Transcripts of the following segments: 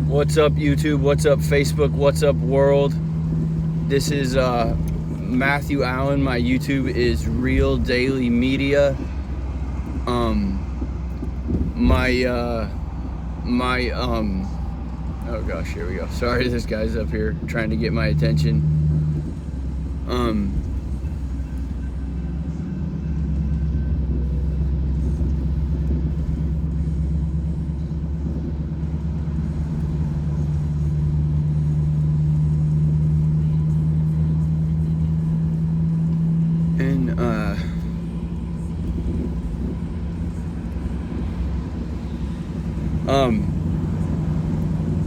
What's up, YouTube? What's up, Facebook? What's up, world? This is Matthew Allen. My YouTube is Real Daily Media. Oh gosh, here we go. Sorry, this guy's up here trying to get my attention.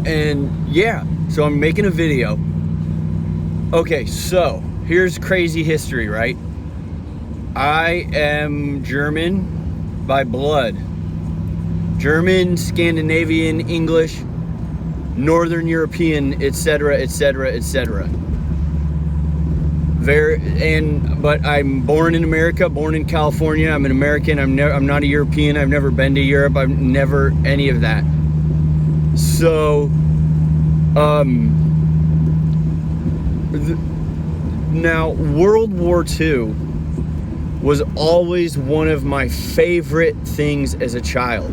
And yeah, so I'm making a video. Okay, so here's crazy history, right? I am German by blood. German, Scandinavian, English, Northern European, etc., etc., etc. But I'm born in America, born in California. I'm an American. I'm not a European. I've never been to Europe. I've never any of that. So, now World War II was always one of my favorite things as a child.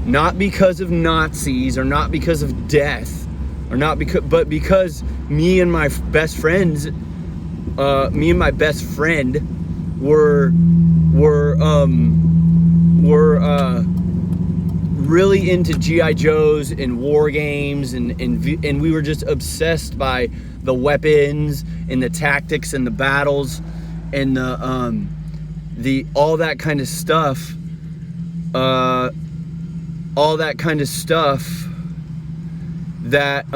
Not because of Nazis or not because of death, but because me and my best friend were really into G.I. Joes and war games, and we were just obsessed by the weapons and the tactics and the battles and the all that kind of stuff. All that kind of stuff that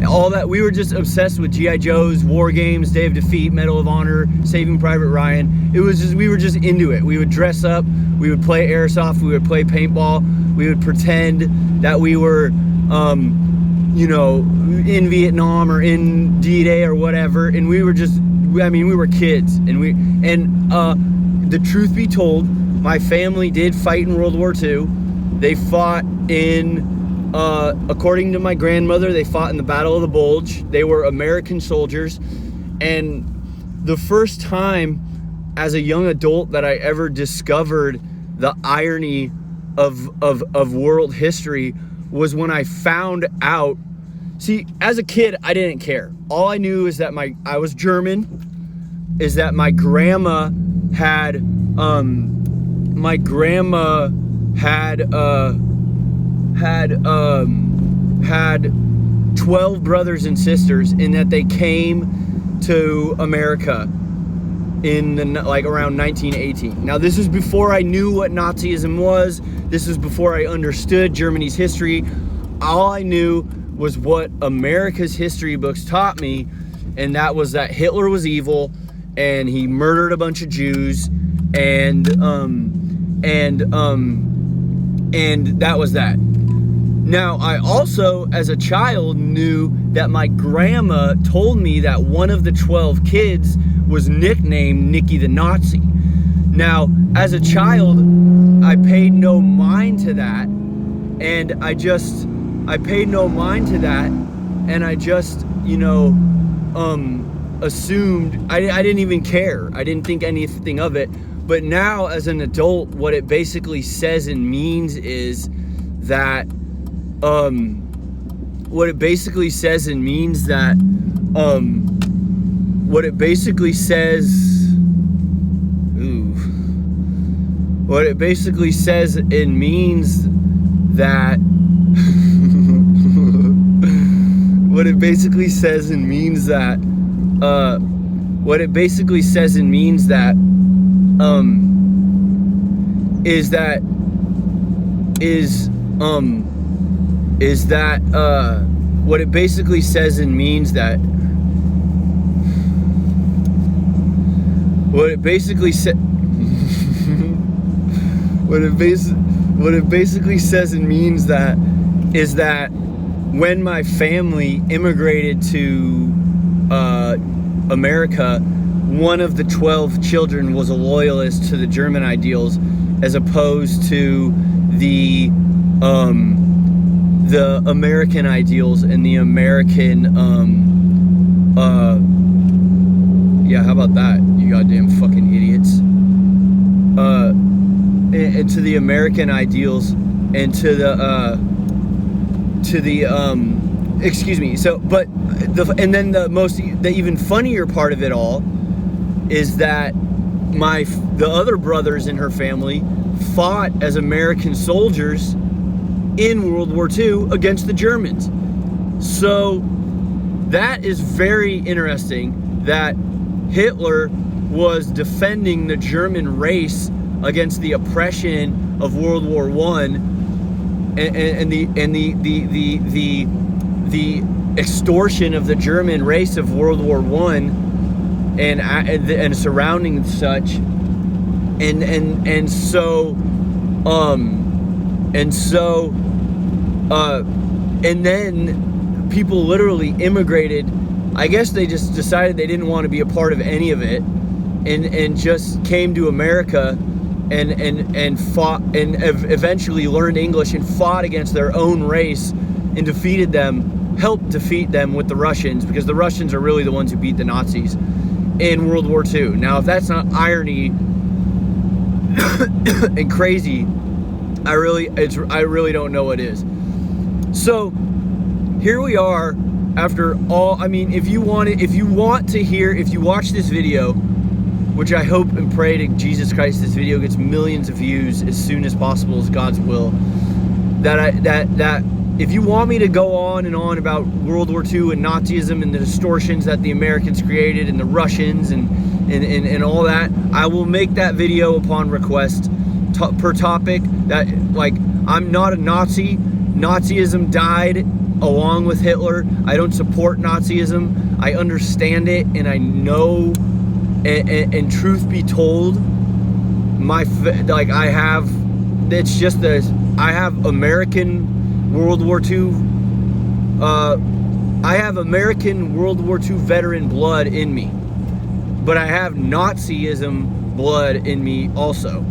all that we were just obsessed with G.I. Joes, war games, Day of Defeat, Medal of Honor, Saving Private Ryan. It was just, we were just into it. We would dress up, we would play airsoft, we would play paintball, we would pretend that we were, in Vietnam or in D-Day or whatever. And we were just, we were kids. And the truth be told, my family did fight in World War II. They fought in, according to my grandmother, they fought in the Battle of the Bulge. They were American soldiers. And the first time as a young adult that I ever discovered the irony of world history was when I found out. See, as a kid, I didn't care. All I knew is that I was German, is that my grandma had 12 brothers and sisters, and that they came to America in around 1918. Now, this was before I knew what Nazism was. This was before I understood Germany's history. All I knew was what America's history books taught me, and that was that Hitler was evil and he murdered a bunch of Jews, and that was that. Now, I also, as a child, knew that my grandma told me that one of the 12 kids was nicknamed Nicky the Nazi. Now, as a child, I paid no mind to that, and I paid no mind to that, and I just, assumed, I didn't even care. I didn't think anything of it. But now, as an adult, what it basically says and means is that, what it basically says and means that, what it basically says and means that, what it basically says and means that, what it basically says and means that, what it basically said, what it basically says and means that is that when my family immigrated to America, one of the 12 children was a loyalist to the German ideals, as opposed to the American ideals and the American yeah, how about that, you goddamn fucking idiots. And to the American ideals and to the excuse me. So, but and then the even funnier part of it all is that the other brothers in her family fought as American soldiers in World War II against the Germans. So that is very interesting that Hitler was defending the German race against the oppression of World War I and the extortion of the German race of World War I and surrounding such, and then people literally immigrated. I guess they just decided they didn't want to be a part of any of it, and just came to America and fought and eventually learned English and fought against their own race and defeated them, helped defeat them with the Russians, because the Russians are really the ones who beat the Nazis in World War II. Now, if that's not irony and crazy, I really don't know what is. So here we are after all. I mean, if you watch this video, which I hope and pray to Jesus Christ this video gets millions of views as soon as possible, as God's will, that if you want me to go on and on about World War II and Nazism and the distortions that the Americans created and the Russians and all that, I will make that video upon request per topic. That, like, I'm not a Nazi. Nazism died along with Hitler. I don't support Nazism. I understand it, and I know, and truth be told, I have American World War II, I have American World War II veteran blood in me, but I have Nazism blood in me also.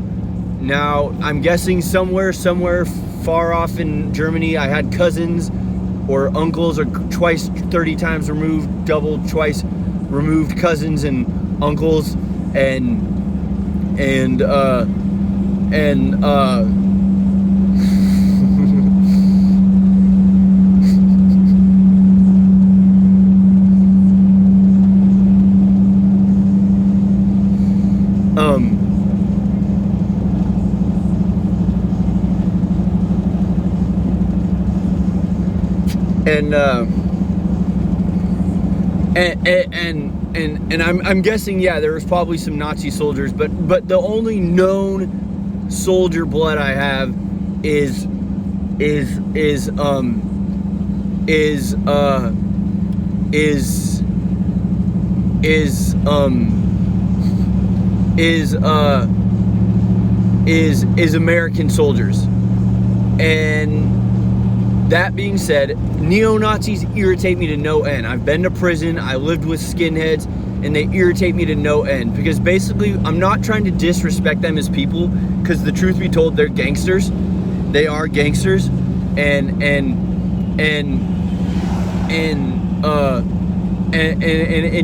Now, I'm guessing somewhere far off in Germany, I had cousins or uncles, or twice 30 times removed, double, twice removed cousins and uncles, and I'm guessing, yeah, there was probably some Nazi soldiers, but the only known soldier blood I have is American soldiers. And that being said, neo-Nazis irritate me to no end. I've been to prison, I lived with skinheads, and they irritate me to no end, because basically I'm not trying to disrespect them as people, because the truth be told, they're gangsters. They are gangsters, and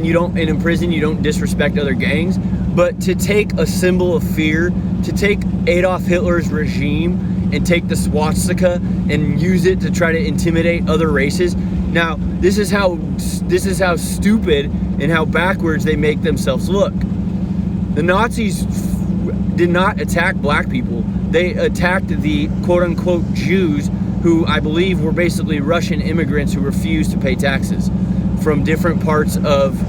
you don't, and in prison you don't disrespect other gangs. But to take a symbol of fear, to take Adolf Hitler's regime and take the swastika and use it to try to intimidate other races. Now, this is how stupid and how backwards they make themselves look. The Nazis did not attack black people. They attacked the quote-unquote Jews, who I believe were basically Russian immigrants who refused to pay taxes from different parts of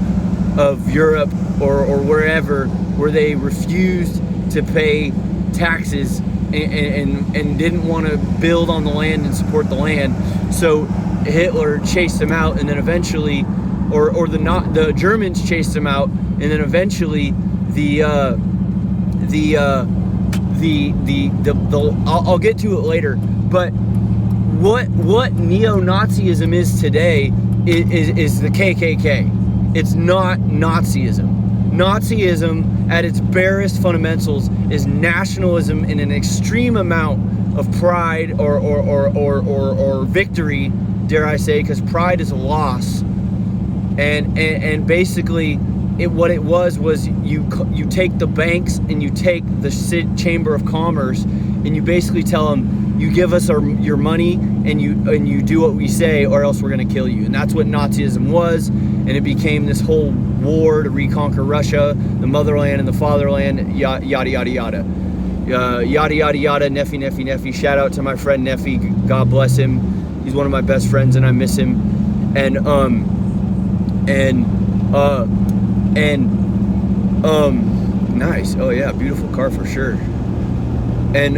Europe or wherever, where they refused to pay taxes and didn't want to build on the land and support the land. So Hitler chased them out, and then eventually, or the Germans chased them out, and then eventually the I'll get to it later, but what neo-Nazism is today is the KKK. It's not Nazism. Nazism at its barest fundamentals is nationalism in an extreme amount of pride or victory, dare I say, because pride is a loss. And basically what it was you take the banks and you take the Chamber of Commerce and you basically tell them, you give us your money and you do what we say, or else we're going to kill you. And that's what Nazism was, and it became this whole war to reconquer Russia, the motherland and the fatherland, yada yada yada yada. Yada yada yada, Neffy. Shout out to my friend Neffy, God bless him. He's one of my best friends and I miss him. Nice. Oh yeah, beautiful car for sure. And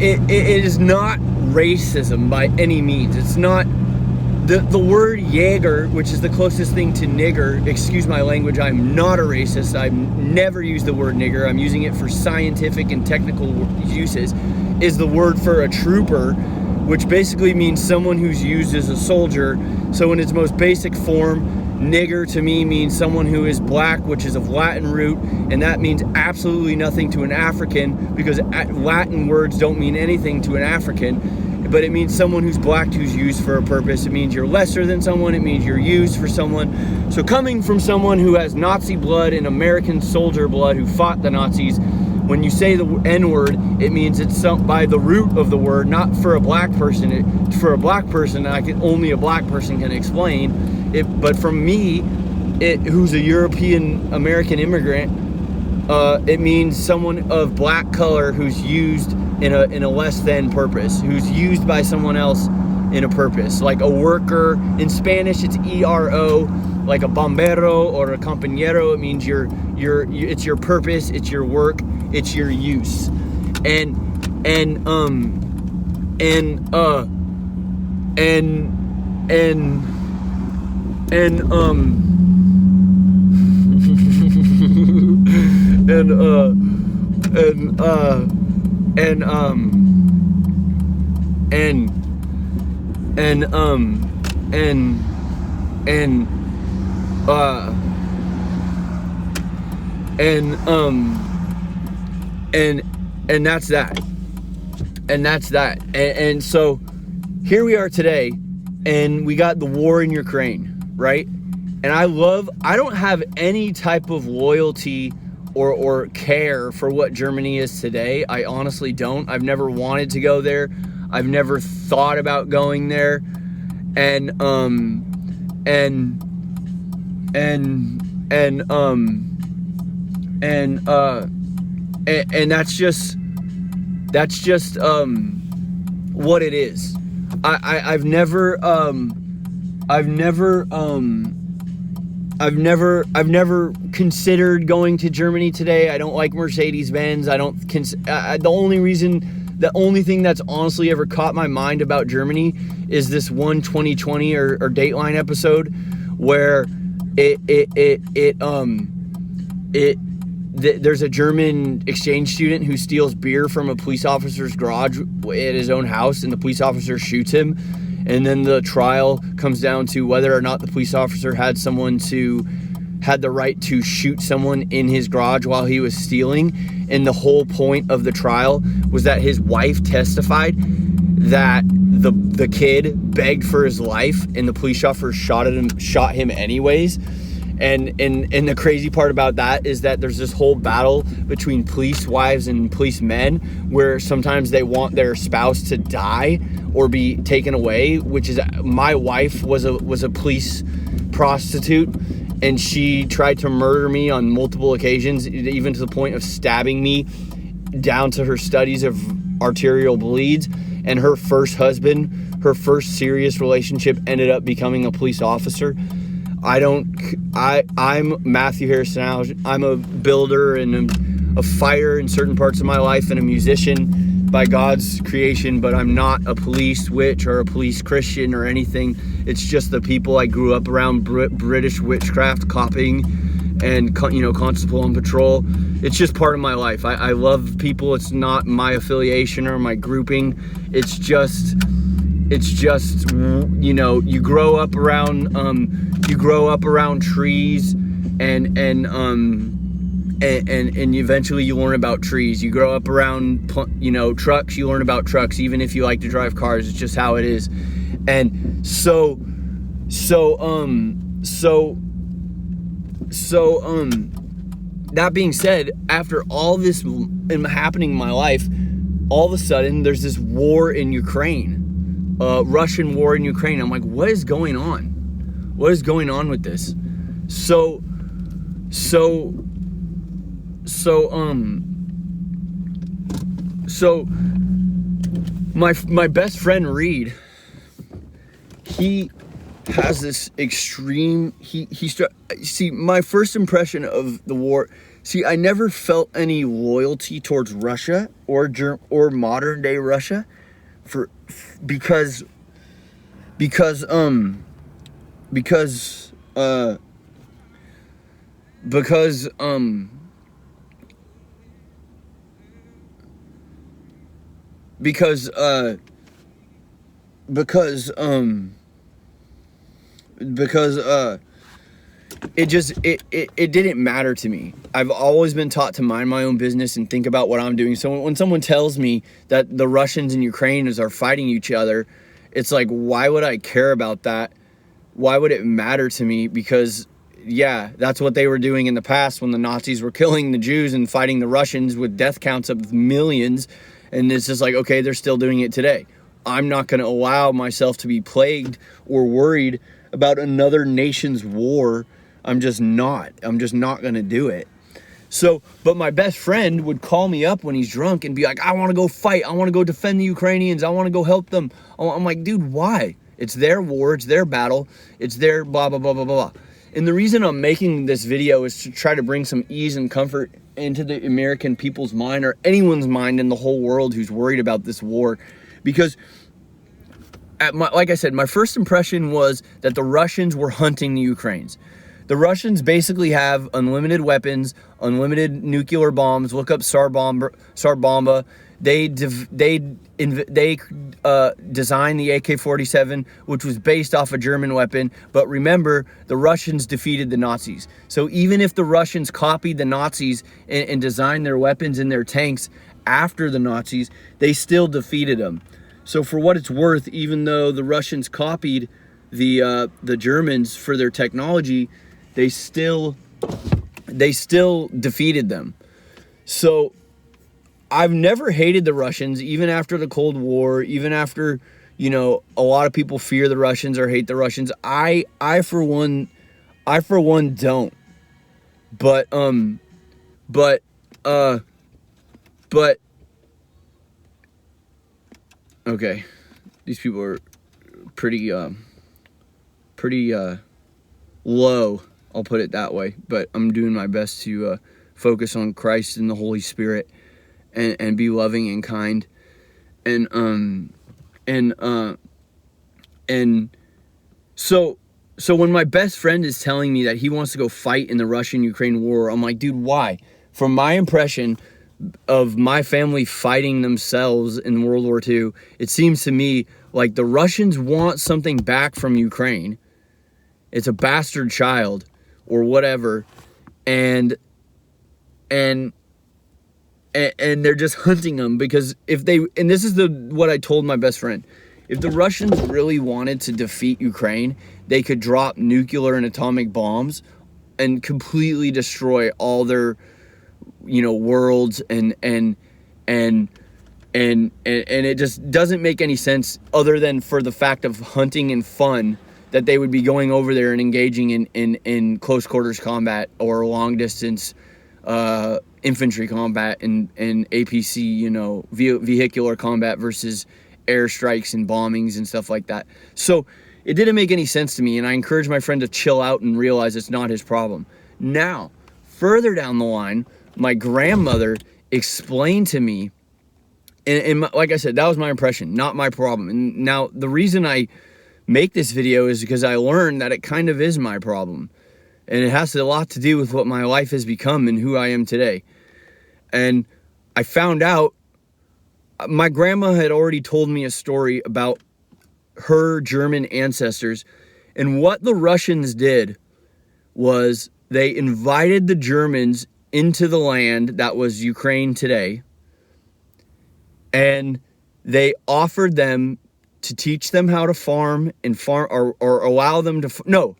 it is not racism by any means. It's not the word Jaeger, which is the closest thing to nigger. Excuse my language. I'm not a racist. I've never used the word nigger. I'm using it for scientific and technical uses. Is the word for a trooper, which basically means someone who's used as a soldier. So in its most basic form, nigger to me means someone who is black, which is of Latin root, and that means absolutely nothing to an African, because Latin words don't mean anything to an African, but it means someone who's black who's used for a purpose. It means you're lesser than someone. It means you're used for someone. So coming from someone who has Nazi blood and American soldier blood who fought the Nazis, when you say the N-word, it means it's by the root of the word, not for a black person. For a black person, only a black person can explain it. But from me, who's a European American immigrant, it means someone of black color who's used in a less than purpose, who's used by someone else in a purpose, like a worker. In Spanish, it's ERO, like a bombero or a compañero. It means it's your purpose, it's your work, it's your use, and that's that. And so here we are today, and we got the war in Ukraine, right? And I don't have any type of loyalty or care for what Germany is today. I honestly don't. I've never wanted to go there. I've never thought about going there. And that's just what it is. I've never considered going to Germany today. I don't like Mercedes-Benz. The only thing that's honestly ever caught my mind about Germany is this one 2020 or Dateline episode where there's a German exchange student who steals beer from a police officer's garage at his own house, and the police officer shoots him. And then the trial comes down to whether or not the police officer had the right to shoot someone in his garage while he was stealing. And the whole point of the trial was that his wife testified that the kid begged for his life, and the police officer shot him anyways. And the crazy part about that is that there's this whole battle between police wives and police men where sometimes they want their spouse to die or be taken away, which is, my wife was a police prostitute, and she tried to murder me on multiple occasions, even to the point of stabbing me down to her studies of arterial bleeds. And her first husband, her first serious relationship, ended up becoming a police officer. I'm Matthew Harrison. I'm a builder and a fighter in certain parts of my life, and a musician by God's creation, but I'm not a police witch or a police Christian or anything. It's just the people I grew up around, British witchcraft, copying, and constable on patrol. It's just part of my life. I love people. It's not my affiliation or my grouping. It's just you grow up around trees, and eventually you learn about trees. You grow up around trucks, you learn about trucks, even if you like to drive cars. It's just how it is. And so that being said, after all this happening in my life, all of a sudden there's this war in Ukraine, Russian war in Ukraine. I'm like, what is going on? What is going on with this? So my best friend Reed, he has this extreme, see, my first impression of the war, I never felt any loyalty towards Russia or modern day Russia because it didn't matter to me. I've always been taught to mind my own business and think about what I'm doing. So when someone tells me that the Russians and Ukrainians are fighting each other, it's like, why would I care about that? Why would it matter to me? Because yeah, that's what they were doing in the past when the Nazis were killing the Jews and fighting the Russians with death counts of millions. And it's just like, okay, they're still doing it today. I'm not going to allow myself to be plagued or worried about another nation's war. I'm just not going to do it. So, but my best friend would call me up when he's drunk and be like, I want to go fight. I want to go defend the Ukrainians. I want to go help them. I'm like, dude, why? It's their war. It's their battle. It's their blah, blah, blah, blah, blah. And the reason I'm making this video is to try to bring some ease and comfort into the American people's mind, or anyone's mind in the whole world who's worried about this war. Because, like I said, my first impression was that the Russians were hunting the Ukrainians. The Russians basically have unlimited weapons, unlimited nuclear bombs. Look up Tsar Bomba. They designed the AK-47, which was based off a German weapon. But remember, the Russians defeated the Nazis. So even if the Russians copied the Nazis and designed their weapons and their tanks after the Nazis, they still defeated them. So for what it's worth, even though the Russians copied the Germans for their technology, they still defeated them. So I've never hated the Russians, even after the Cold War, even after, a lot of people fear the Russians or hate the Russians. I for one don't. But okay. These people are pretty low, I'll put it that way. But I'm doing my best to focus on Christ and the Holy Spirit and be loving and kind. And so when my best friend is telling me that he wants to go fight in the Russian-Ukraine war, I'm like, dude, why? From my impression of my family fighting themselves in World War II, it seems to me like the Russians want something back from Ukraine. It's a bastard child or whatever, and they're just hunting them, because if they, and this is what I told my best friend, if the Russians really wanted to defeat Ukraine, they could drop nuclear and atomic bombs and completely destroy all their worlds, and it just doesn't make any sense, other than for the fact of hunting and fun, that they would be going over there and engaging in close quarters combat or long distance infantry combat and APC, vehicular combat versus airstrikes and bombings and stuff like that. So it didn't make any sense to me, and I encouraged my friend to chill out and realize it's not his problem. Now, further down the line, my grandmother explained to me, and like I said, that was my impression, not my problem. And now the reason I make this video is because I learned that it kind of is my problem. And it has a lot to do with what my life has become and who I am today. And I found out, my grandma had already told me a story about her German ancestors. And what the Russians did was they invited the Germans into the land that was Ukraine today. And they offered them to teach them how to farm and or allow them to. No,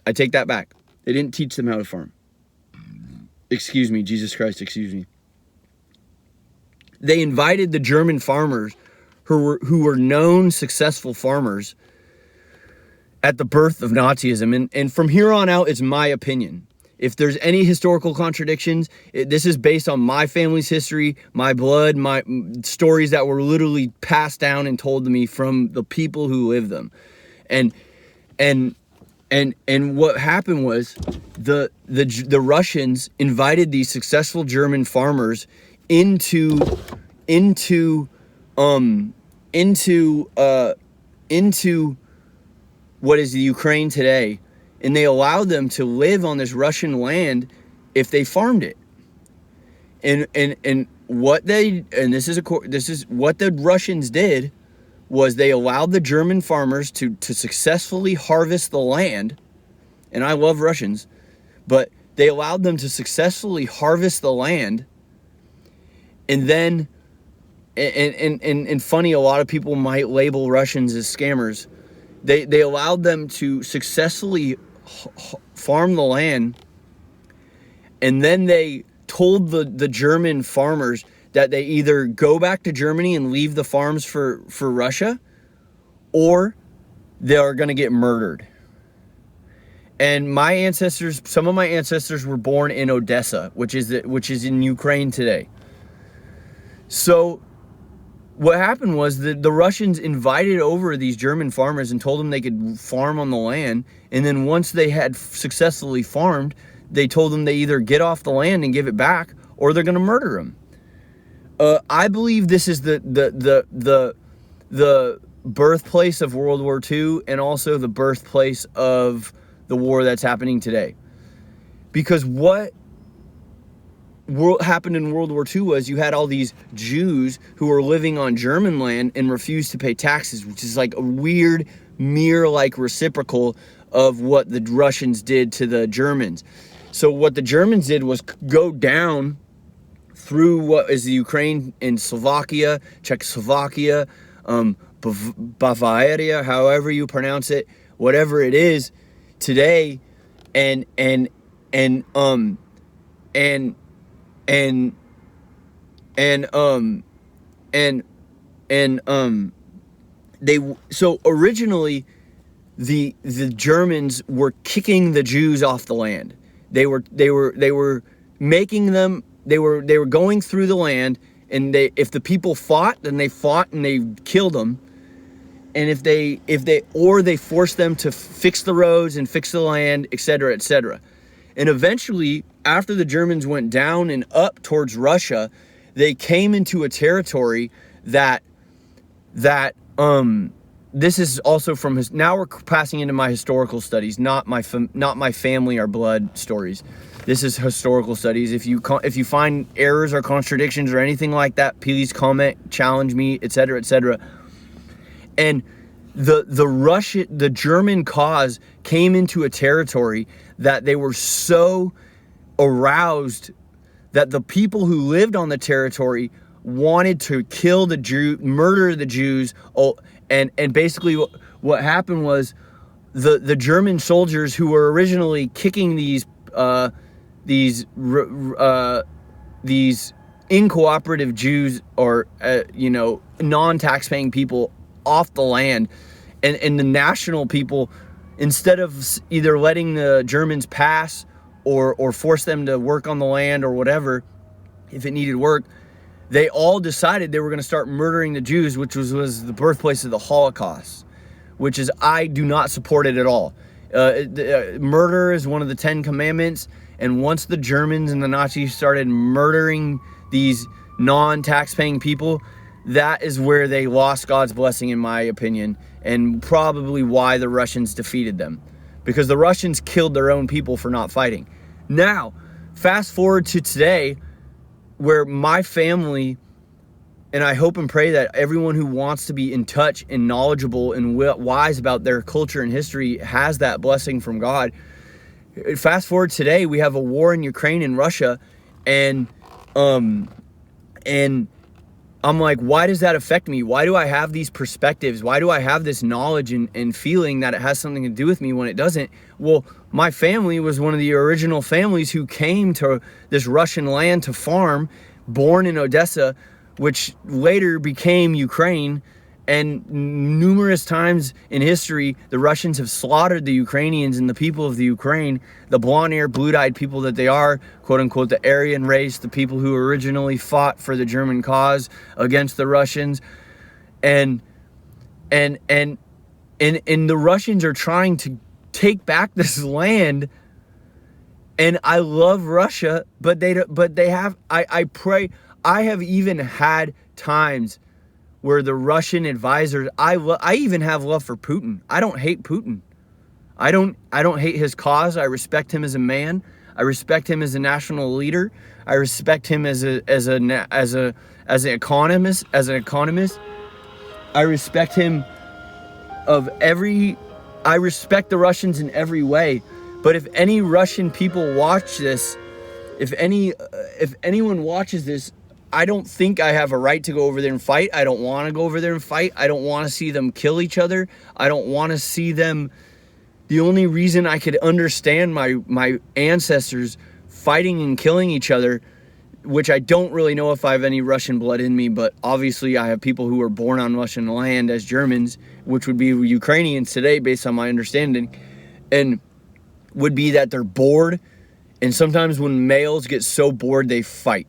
I take that back. They didn't teach them how to farm. Excuse me, Jesus Christ, excuse me. They invited the German farmers who were known successful farmers at the birth of Nazism. And from here on out, it's my opinion. If there's any historical contradictions, this is based on my family's history, my blood, my stories that were literally passed down and told to me from the people who lived them. And what happened was the Russians invited these successful German farmers into what is the Ukraine today, and they allowed them to live on this Russian land if they farmed it. And this is what the Russians did, was they allowed the German farmers to successfully harvest the land. And I love Russians, but they allowed them to successfully harvest the land. And then, and funny, a lot of people might label Russians as scammers. They allowed them to successfully farm the land, and then they told the German farmers that they either go back to Germany and leave the farms for Russia, or they are going to get murdered. And some of my ancestors were born in Odessa, which is in Ukraine today. So what happened was the Russians invited over these German farmers and told them they could farm on the land. And then once they had successfully farmed, they told them they either get off the land and give it back, or they're going to murder them. I believe this is the birthplace of World War II, and also the birthplace of the war that's happening today. Because what happened in World War II was you had all these Jews who were living on German land and refused to pay taxes, which is like a weird mirror-like reciprocal of what the Russians did to the Germans. So what the Germans did was go down through what is the Ukraine and Slovakia, Czechoslovakia, Bavaria, however you pronounce it, whatever it is today, and so originally the Germans were kicking the Jews off the land. They were making them, they were going through the land, and if the people fought, then they fought and they killed them. And if they forced them to fix the roads and fix the land, etc., etc. And eventually, after the Germans went down and up towards Russia, they came into a territory that this is also from his. Now we're passing into my historical studies, not my family or blood stories. This is historical studies. If you find errors or contradictions or anything like that, please comment, challenge me, etc., etc. And the German cause came into a territory that they were so aroused that the people who lived on the territory wanted to kill the Jew, murder the Jews. And basically what happened was the German soldiers who were originally kicking these incooperative Jews, or non-tax-paying people off the land, and the national people, instead of either letting the Germans pass or force them to work on the land or whatever, if it needed work, they all decided they were going to start murdering the Jews, which was the birthplace of the Holocaust, which is, I do not support it at all. Murder is one of the 10 commandments, and once the Germans and the Nazis started murdering these non-tax-paying people, that is where they lost God's blessing, in my opinion, and probably why the Russians defeated them. because the Russians killed their own people for not fighting. Now, fast forward to today, where my family, and I hope and pray that everyone who wants to be in touch and knowledgeable and wise about their culture and history has that blessing from God. Fast forward today, we have a war in Ukraine and Russia, and I'm like, why does that affect me? Why do I have these perspectives? Why do I have this knowledge and feeling that it has something to do with me when it doesn't? Well, my family was one of the original families who came to this Russian land to farm, born in Odessa, which later became Ukraine. And numerous times in history, the Russians have slaughtered the Ukrainians and the people of the Ukraine, the blonde-haired, blue-eyed people that they are, quote-unquote, the Aryan race, the people who originally fought for the German cause against the Russians. And the Russians are trying to take back this land. And I love Russia, but they have, I pray, I have even had times where the Russian advisors, I even have love for Putin. I don't hate Putin. I don't hate his cause. I respect him as a man. I respect him as a national leader. I respect him as an economist. I respect him I respect the Russians in every way. But if any Russian people watch this, if anyone watches this, I don't think I have a right to go over there and fight. I don't want to go over there and fight. I don't want to see them kill each other. I don't want to see them. The only reason I could understand my ancestors fighting and killing each other, which I don't really know if I have any Russian blood in me, but obviously I have people who were born on Russian land as Germans, which would be Ukrainians today based on my understanding, and would be that they're bored. And sometimes when males get so bored, they fight.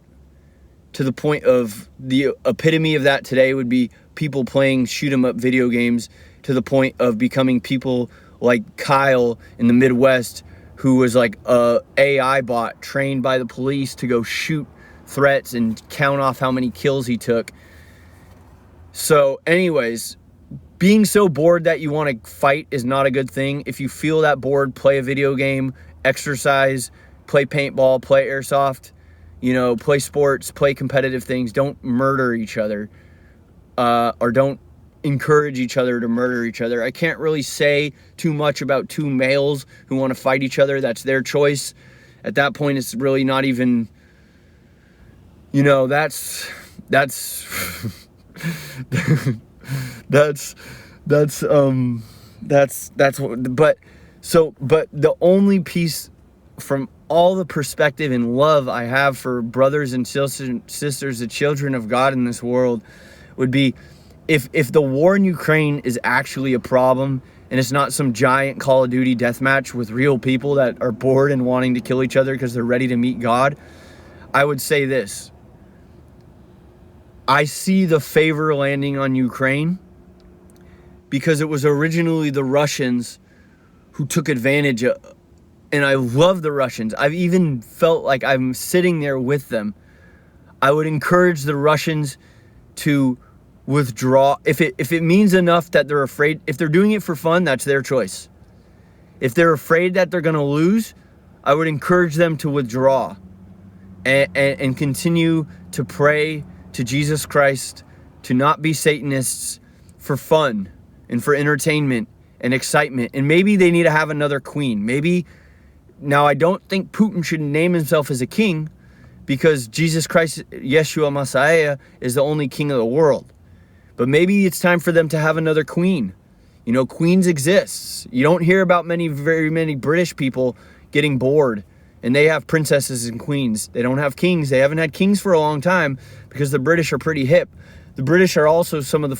To the point of the epitome of that today would be people playing shoot 'em up video games, to the point of becoming people like Kyle in the Midwest, who was like a AI bot trained by the police to go shoot threats and count off how many kills he took. So anyways, being so bored that you want to fight is not a good thing. If you feel that bored, play a video game, exercise, play paintball, play airsoft, play sports, play competitive things. Don't murder each other, or don't encourage each other to murder each other. I can't really say too much about two males who want to fight each other. That's their choice. At that point, it's really not even, that's but the only piece from all the perspective and love I have for brothers and sisters, the children of God in this world, would be if the war in Ukraine is actually a problem and it's not some giant Call of Duty deathmatch with real people that are bored and wanting to kill each other because they're ready to meet God, I would say this. I see the favor landing on Ukraine because it was originally the Russians who took advantage of. And I love the Russians. I've even felt like I'm sitting there with them. I would encourage the Russians to withdraw. If it means enough that they're afraid, if they're doing it for fun, that's their choice. If they're afraid that they're going to lose, I would encourage them to withdraw and continue to pray to Jesus Christ, to not be Satanists, for fun and for entertainment and excitement. And maybe they need to have another queen. Now, I don't think Putin should name himself as a king, because Jesus Christ, Yeshua Messiah, is the only king of the world. But maybe it's time for them to have another queen. Queens exist. You don't hear about very many British people getting bored, and they have princesses and queens. They don't have kings. They haven't had kings for a long time because the British are pretty hip. The British are also some of the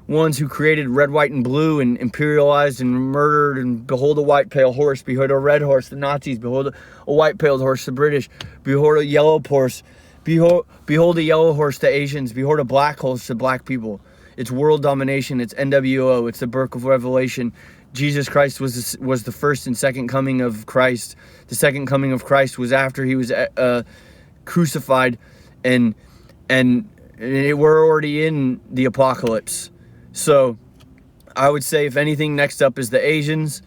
ones who created red, white, and blue and imperialized and murdered, and behold a white pale horse, behold a red horse, the Nazis, behold a white pale horse, the British, behold a yellow horse, behold a yellow horse, the Asians, behold a black horse, the black people. It's world domination, it's NWO, it's the book of Revelation. Jesus Christ was the first and second coming of Christ. The second coming of Christ was after he was crucified, and we're already in the apocalypse. So I would say, if anything, next up is the Asians.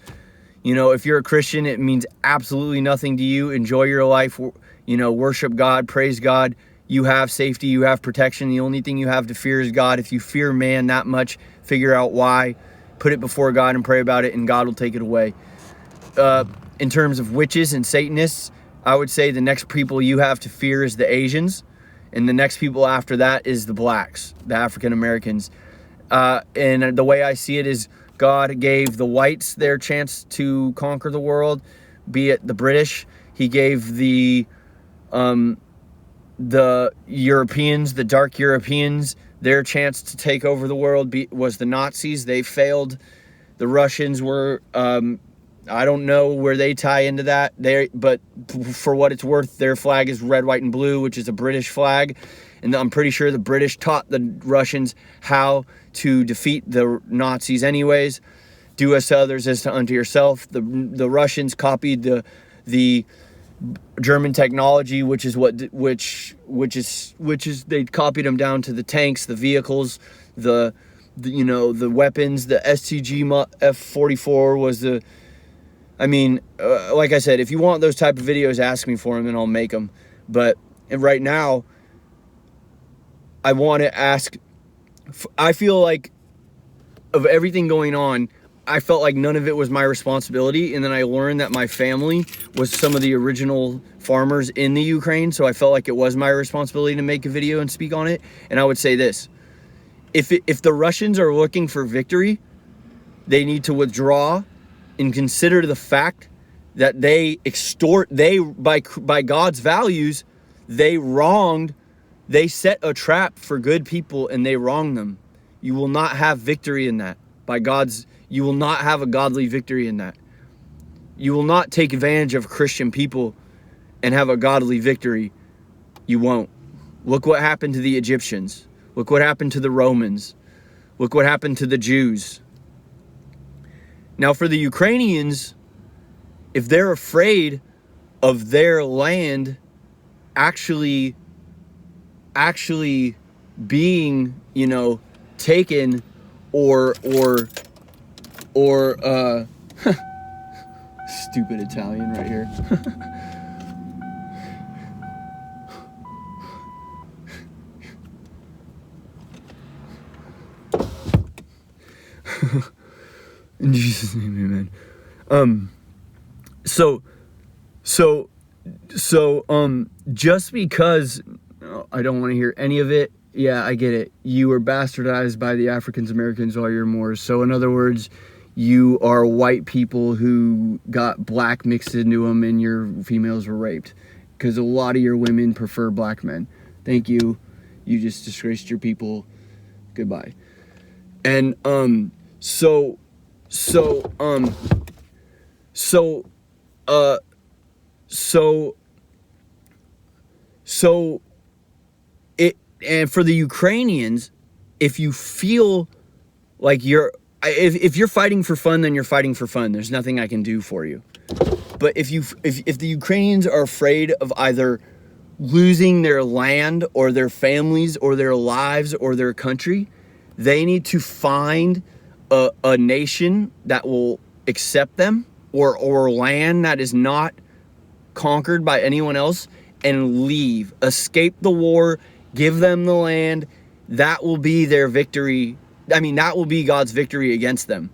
You know, if you're a Christian, it means absolutely nothing to you. Enjoy your life, you know, worship God, praise God. You have safety, you have protection. The only thing you have to fear is God. If you fear man that much, figure out why, put it before God and pray about it, and God will take it away. In terms of witches and Satanists, I would say the next people you have to fear is the Asians, and the next people after that is the blacks, the African Americans. And the way I see it is God gave the whites their chance to conquer the world, be it the British. He gave the Europeans, the dark Europeans, their chance to take over the world was the Nazis. They failed. The Russians were, I don't know where they tie into that. But for what it's worth, their flag is red, white, and blue, which is a British flag. And I'm pretty sure the British taught the Russians how to defeat the Nazis anyways. Do unto others as unto yourself. The Russians copied the German technology, which is they copied them down to the tanks, the vehicles, the weapons. The STG F-44 was like I said, if you want those type of videos, ask me for them and I'll make them. But right now, I want to ask, I feel like of everything going on, I felt like none of it was my responsibility. And then I learned that my family was some of the original farmers in the Ukraine. So I felt like it was my responsibility to make a video and speak on it. And I would say this, if the Russians are looking for victory, they need to withdraw and consider the fact that by God's values, they set a trap for good people and they wronged them. You will not have victory in that. You will not have a godly victory in that. You will not take advantage of Christian people and have a godly victory. You won't. Look what happened to the Egyptians. Look what happened to the Romans. Look what happened to the Jews. Now for the Ukrainians, if they're afraid of their land actually being, taken or stupid Italian right here. In Jesus' name, amen. Just because I don't want to hear any of it, yeah, I get it. You were bastardized by the African Americans while you're Moors. So in other words, you are white people who got black mixed into them and your females were raped. Because a lot of your women prefer black men. Thank you. You just disgraced your people. Goodbye. And and for the Ukrainians, if you feel like if you're fighting for fun, then you're fighting for fun. There's nothing I can do for you. But if the Ukrainians are afraid of either losing their land or their families or their lives or their country, they need to find a nation that will accept them or land that is not conquered by anyone else and leave. Escape the war. Give them the land. That will be their victory. I mean, that will be God's victory against them.